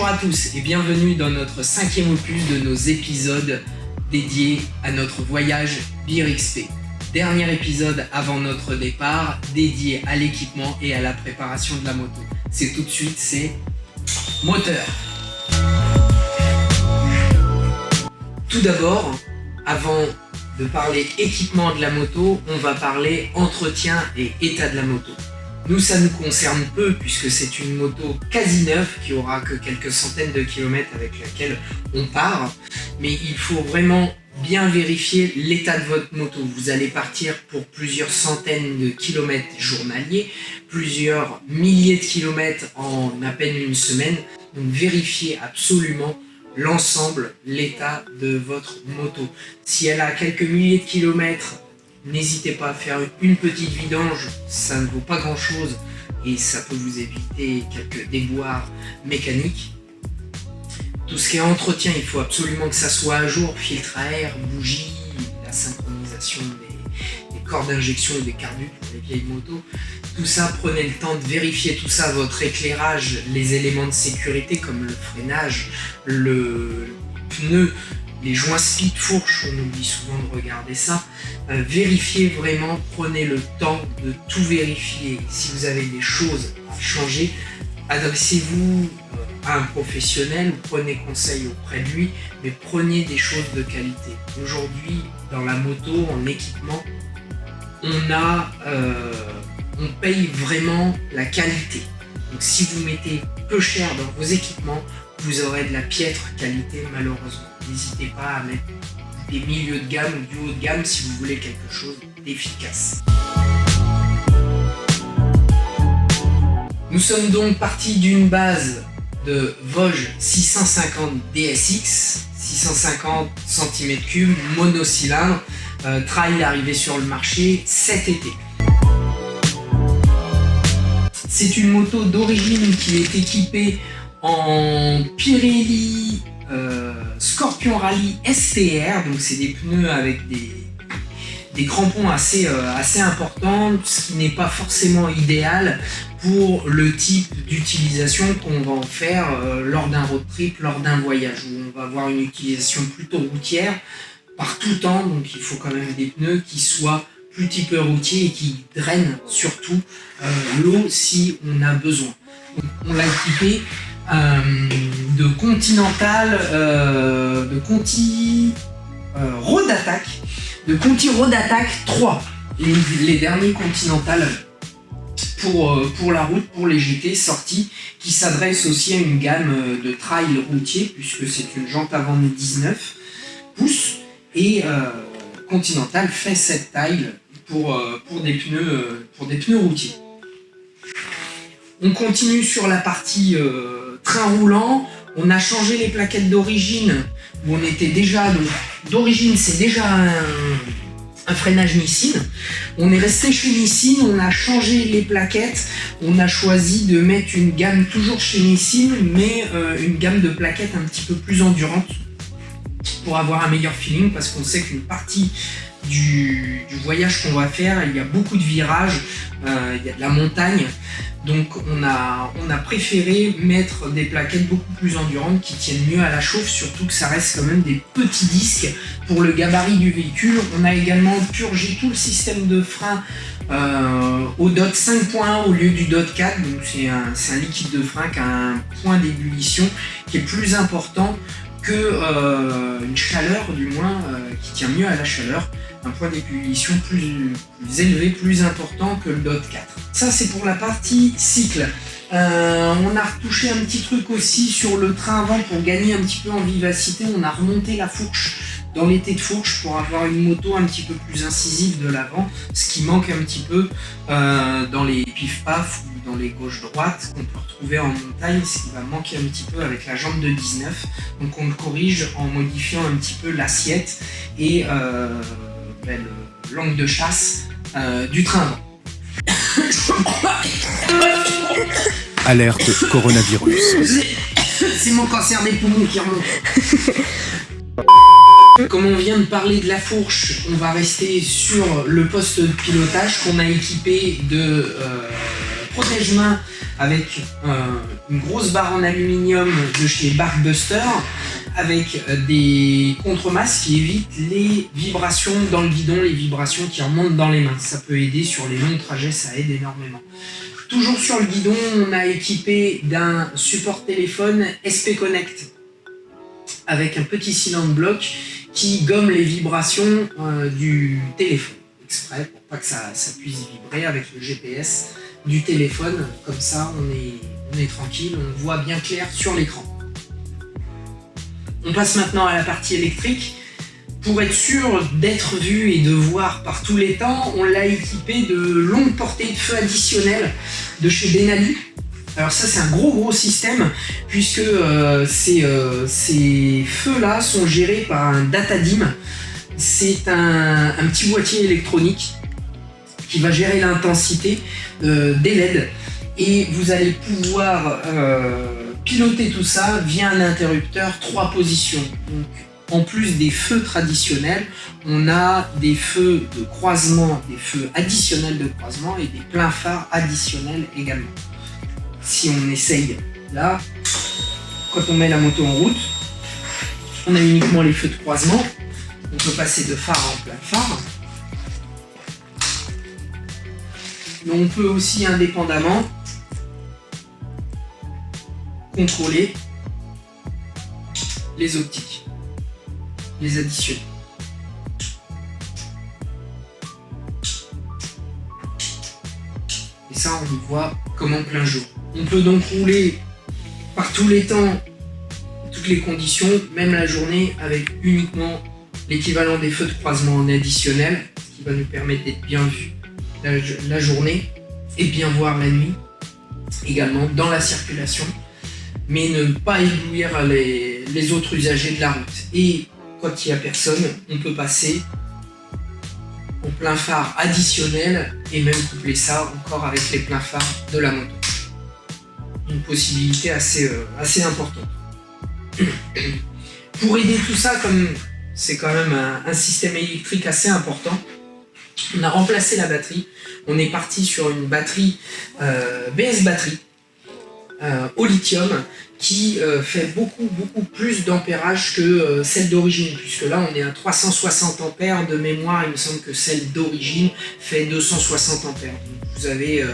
Bonjour à tous et bienvenue dans notre 5e opus de nos épisodes dédiés à notre voyage Beer XP. Dernier épisode avant notre départ dédié à l'équipement et à la préparation de la moto. C'est tout de suite, c'est moteur. Tout d'abord, avant de parler équipement de la moto, on va parler entretien et état de la moto. Nous, ça nous concerne peu puisque c'est une moto quasi neuve qui aura que quelques centaines de kilomètres avec laquelle on part. Mais il faut vraiment bien vérifier l'état de votre moto. Vous allez partir pour plusieurs centaines de kilomètres journaliers, plusieurs milliers de kilomètres en à peine une semaine. Donc vérifiez absolument l'ensemble, l'état de votre moto. Si elle a quelques milliers de kilomètres, n'hésitez pas à faire une petite vidange, ça ne vaut pas grand chose et ça peut vous éviter quelques déboires mécaniques. Tout ce qui est entretien, il faut absolument que ça soit à jour, filtre à air, bougie, la synchronisation des cordes d'injection et des carbus pour les vieilles motos. Tout ça, prenez le temps de vérifier tout ça, votre éclairage, les éléments de sécurité comme le freinage, le pneu, les joints speed fourche, on oublie souvent de regarder ça. Vérifiez vraiment, prenez le temps de tout vérifier. Si vous avez des choses à changer, adressez-vous à un professionnel ou prenez conseil auprès de lui, mais prenez des choses de qualité. Aujourd'hui, dans la moto, en équipement, on paye vraiment la qualité. Donc si vous mettez peu cher dans vos équipements, vous aurez de la piètre qualité malheureusement. N'hésitez pas à mettre des milieux de gamme ou du haut de gamme si vous voulez quelque chose d'efficace. Nous sommes donc partis d'une base de Vosges 650 DSX, 650 cm3, monocylindre, trail arrivé sur le marché cet été. C'est une moto d'origine qui est équipée en Pirelli Scorpion Rally STR, donc c'est des pneus avec des crampons assez importants, ce qui n'est pas forcément idéal pour le type d'utilisation qu'on va en faire lors d'un road trip, lors d'un voyage, où on va avoir une utilisation plutôt routière par tout temps, donc il faut quand même des pneus qui soient plus type routier et qui drainent surtout l'eau si on a besoin. Donc, on l'a équipé de Continental, de Conti Road Attack, de Conti Road Attack 3, les derniers Continental pour la route, pour les GT sortis, qui s'adresse aussi à une gamme de trail routier puisque c'est une jante avant de 19 pouces et Continental fait cette taille pour des pneus routiers. On continue sur la partie train roulant. On a changé les plaquettes d'origine où on était déjà, donc d'origine c'est déjà un freinage Nissin. On est resté chez Nissin, on a changé les plaquettes, on a choisi de mettre une gamme toujours chez Nissin, mais une gamme de plaquettes un petit peu plus endurante pour avoir un meilleur feeling, parce qu'on sait qu'une partie du voyage qu'on va faire, il y a beaucoup de virages, il y a de la montagne, donc on a préféré mettre des plaquettes beaucoup plus endurantes qui tiennent mieux à la chauffe, surtout que ça reste quand même des petits disques pour le gabarit du véhicule. On a également purgé tout le système de frein au DOT 5.1 au lieu du DOT 4, donc c'est un liquide de frein qui a un point d'ébullition qui est plus important que une chaleur du moins qui tient mieux à la chaleur, un point d'ébullition plus élevé, plus important que le DOT 4. Ça c'est pour la partie cycle. On a retouché un petit truc aussi sur le train avant pour gagner un petit peu en vivacité. On a remonté la fourche dans l'été de fourche pour avoir une moto un petit peu plus incisive de l'avant, ce qui manque un petit peu dans les pif-paf ou dans les gauche-droite qu'on peut retrouver en montagne, ce qui va manquer un petit peu avec la jambe de 19. Donc on le corrige en modifiant un petit peu l'assiette et l'angle de chasse du train avant. Alerte coronavirus. C'est mon cancer des poumons qui remonte. Comme on vient de parler de la fourche, on va rester sur le poste de pilotage qu'on a équipé de protège-main avec une grosse barre en aluminium de chez Barkbuster, avec des contre-masses qui évitent les vibrations dans le guidon, les vibrations qui remontent dans les mains. Ça peut aider sur les longs trajets, ça aide énormément. Toujours sur le guidon, on a équipé d'un support téléphone SP Connect avec un petit cylindre bloc qui gomme les vibrations du téléphone, exprès pour pas que ça puisse vibrer avec le GPS du téléphone. Comme ça, on est tranquille, on voit bien clair sur l'écran. On passe maintenant à la partie électrique. Pour être sûr d'être vu et de voir par tous les temps, on l'a équipé de longues portées de feu additionnelles de chez Denali. Alors ça, c'est un gros système, puisque ces feux-là sont gérés par un DataDim. C'est un petit boîtier électronique qui va gérer l'intensité des LED. Et vous allez pouvoir piloter tout ça via un interrupteur 3 positions. Donc, en plus des feux traditionnels, on a des feux de croisement, des feux additionnels de croisement et des pleins phares additionnels également. Si on essaye là, quand on met la moto en route, on a uniquement les feux de croisement. On peut passer de phare en plein phare. Mais on peut aussi indépendamment contrôler les optiques, les additionner. Et ça, on le voit comme en plein jour. On peut donc rouler par tous les temps, toutes les conditions, même la journée, avec uniquement l'équivalent des feux de croisement en additionnel, ce qui va nous permettre d'être bien vu la journée et bien voir la nuit, également dans la circulation, mais ne pas éblouir les autres usagers de la route. Et quand il n'y a personne, on peut passer au plein phare additionnel et même coupler ça encore avec les pleins phares de la moto. Une possibilité assez importante. Pour aider tout ça, comme c'est quand même un système électrique assez important, on a remplacé la batterie. On est parti sur une batterie BS Batterie au lithium qui fait beaucoup plus d'ampérage que celle d'origine, puisque là on est à 360 ampères de mémoire. Il me semble que celle d'origine fait 260 ampères. Donc vous avez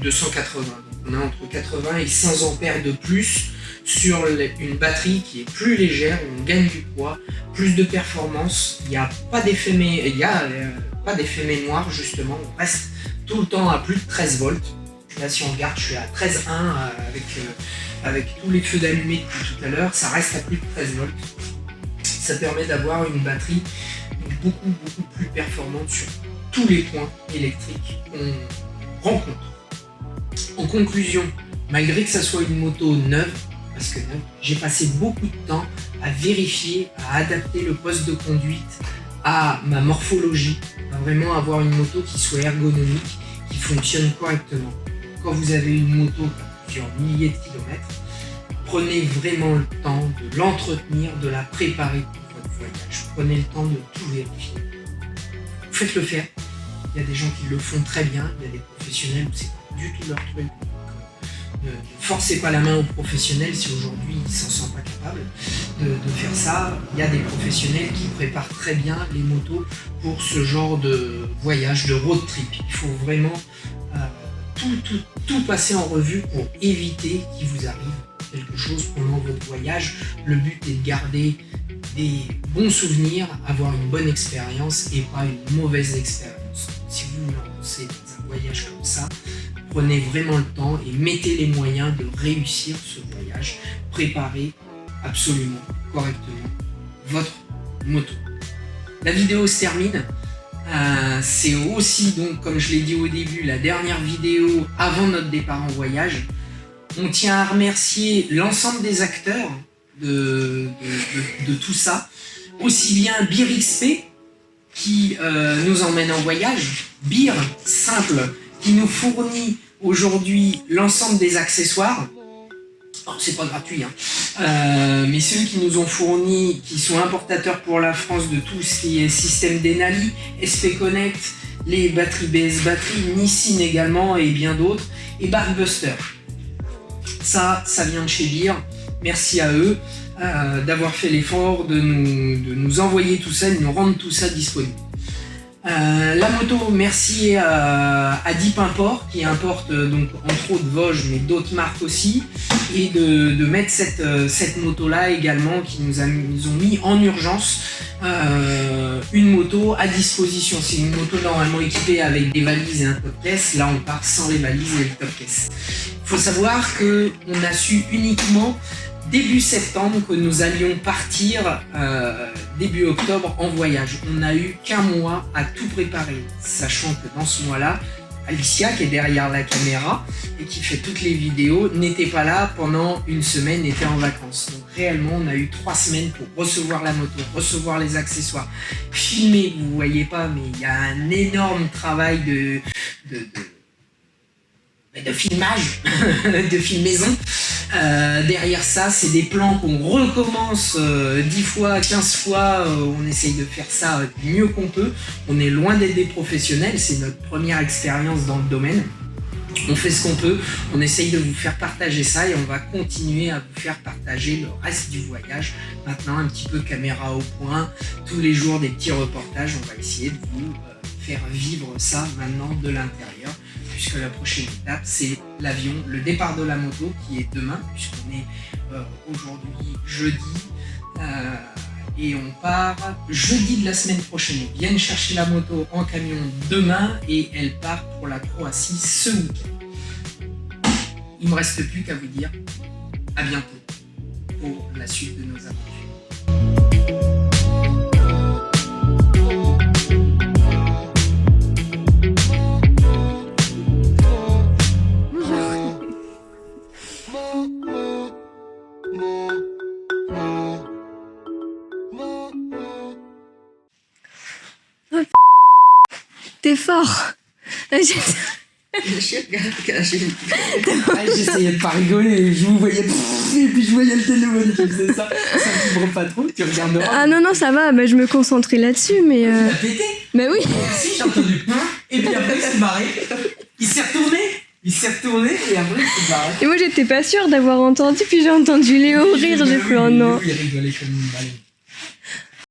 280. Donc on a entre 80 et 100 ampères de plus sur une batterie qui est plus légère, où on gagne du poids, plus de performance. Il n'y a pas d'effet mémoire, justement. On reste tout le temps à plus de 13 volts. Là, si on regarde, je suis à 13,1 avec tous les feux d'allumés depuis tout à l'heure. Ça reste à plus de 13 volts. Ça permet d'avoir une batterie beaucoup plus performante sur tous les points électriques qu'on rencontre. En conclusion, malgré que ça soit une moto neuve, parce que j'ai passé beaucoup de temps à vérifier, à adapter le poste de conduite à ma morphologie, à vraiment avoir une moto qui soit ergonomique, qui fonctionne correctement. Quand vous avez une moto qui a plusieurs milliers de kilomètres, prenez vraiment le temps de l'entretenir, de la préparer pour votre voyage. Prenez le temps de tout vérifier. Faites-le faire. Il y a des gens qui le font très bien, il y a des professionnels où c'est pas du tout leur truc. Ne forcez pas la main aux professionnels si aujourd'hui ils ne s'en sentent pas capables de faire ça. Il y a des professionnels qui préparent très bien les motos pour ce genre de voyage, de road trip. Il faut vraiment tout passer en revue pour éviter qu'il vous arrive quelque chose pendant votre voyage. Le but est de garder des bons souvenirs, avoir une bonne expérience et pas une mauvaise expérience. Si vous vous lancez dans un voyage comme ça, prenez vraiment le temps et mettez les moyens de réussir ce voyage. Préparez absolument correctement votre moto. La vidéo se termine. C'est aussi, donc, comme je l'ai dit au début, la dernière vidéo avant notre départ en voyage. On tient à remercier l'ensemble des acteurs de tout ça, aussi bien BeerXP qui nous emmène en voyage, Beer simple qui nous fournit aujourd'hui l'ensemble des accessoires. Alors, c'est pas gratuit, mais ceux qui nous ont fourni, qui sont importateurs pour la France de tout ce qui est système Denali, SP Connect les batteries BS Batterie, Nissin également et bien d'autres, et Barkbuster. Ça vient de chez Beer. Merci à eux d'avoir fait l'effort de nous envoyer tout ça, de nous rendre tout ça disponible. La moto, merci à Deep Import qui importe donc entre autres Vosges mais d'autres marques aussi, et de mettre cette moto là également, qui nous ont mis en urgence une moto à disposition. C'est une moto normalement équipée avec des valises et un top-caisse. Là on part sans les valises et le top-caisse. Il faut savoir qu'on a su uniquement début septembre que nous allions partir début octobre en voyage. On n'a eu qu'un mois à tout préparer, sachant que dans ce mois-là, Alicia, qui est derrière la caméra et qui fait toutes les vidéos, n'était pas là pendant une semaine, était en vacances. Donc réellement, on a eu 3 semaines pour recevoir la moto, recevoir les accessoires, filmer. Vous voyez pas, mais il y a un énorme travail de filmage, de filmaison. Derrière ça, c'est des plans qu'on recommence 10 fois, 15 fois. On essaye de faire ça du mieux qu'on peut. On est loin d'être des professionnels, c'est notre première expérience dans le domaine. On fait ce qu'on peut, on essaye de vous faire partager ça et on va continuer à vous faire partager le reste du voyage. Maintenant, un petit peu caméra au point, tous les jours des petits reportages. On va essayer de vous faire vivre ça maintenant de l'intérieur, puisque la prochaine étape, c'est l'avion, le départ de la moto qui est demain, puisqu'on est aujourd'hui jeudi, et on part jeudi de la semaine prochaine. Ils viennent chercher la moto en camion demain et elle part pour la Croatie ce week-end. Il ne me reste plus qu'à vous dire à bientôt pour la suite de nos aventures. T'es fort. J'essayais de pas rigoler, je vous voyais et puis je voyais le téléphone qui faisait ça vibre pas trop, tu regarderas. Ah non, ça va, je me concentrais là-dessus, mais... Il a pété. Bah oui. Si, j'ai entendu. Et puis après, il s'est barré. Il s'est retourné et après, il s'est barré. Et moi, j'étais pas sûre d'avoir entendu, puis j'ai entendu Léo rire, j'ai fait oh non. Il rigolait comme une baleine.